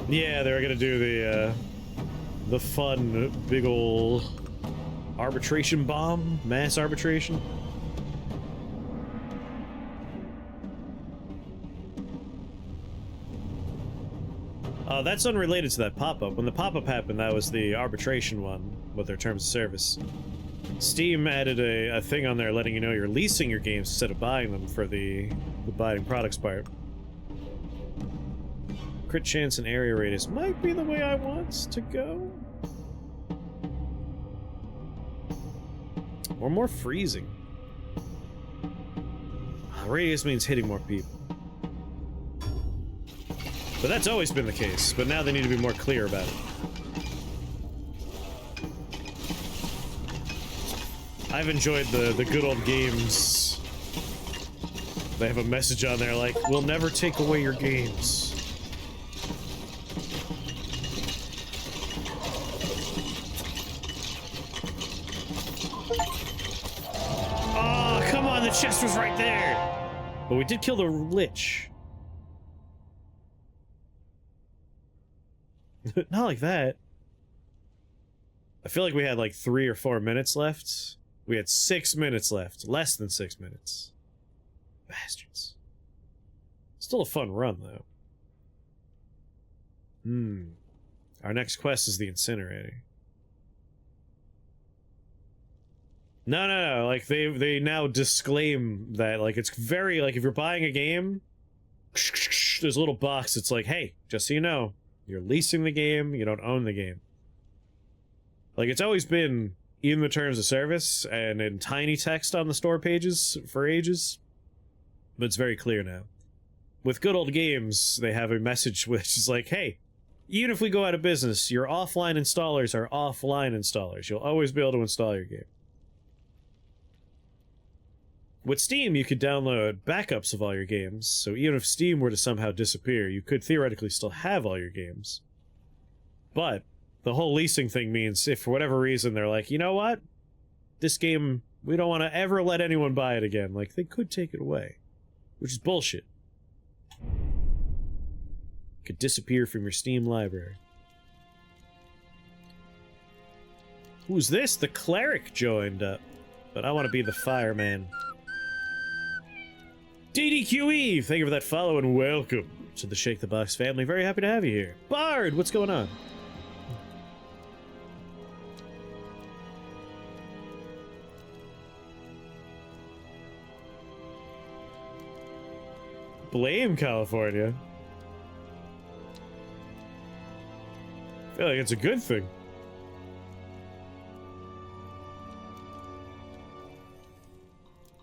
Yeah, they were gonna do the fun big ol' arbitration bomb? Mass arbitration? That's unrelated to that pop-up. When the pop-up happened, that was the arbitration one with their terms of service. Steam added a thing on there letting you know you're leasing your games instead of buying them for the buying products part. Crit chance and area radius might be the way I want to go. Or more freezing. Radius means hitting more people. But that's always been the case, but now they need to be more clear about it. I've enjoyed the good old games. They have a message on there like, we'll never take away your games. The chest was right there! But we did kill the Lich. Not like that. I feel like we had like 3 or 4 minutes left. We had 6 minutes left. Less than 6 minutes. Bastards. Still a fun run, though. Our next quest is the incinerator. No, like, they now disclaim that, like, it's very, like, if you're buying a game, there's a little box that's like, hey, just so you know, you're leasing the game, you don't own the game. Like, it's always been in the terms of service, and in tiny text on the store pages for ages, but it's very clear now. With good old games, they have a message which is like, hey, even if we go out of business, your offline installers are offline installers. You'll always be able to install your game. With Steam, you could download backups of all your games, so even if Steam were to somehow disappear, you could theoretically still have all your games. But the whole leasing thing means if for whatever reason they're like, you know what? This game, we don't want to ever let anyone buy it again. Like, they could take it away. Which is bullshit. It could disappear from your Steam library. Who's this? The cleric joined up. But I want to be the fireman. DDQE! Thank you for that follow and welcome to the Shake the Box family. Very happy to have you here. Bard, what's going on? Blame California. I feel like it's a good thing.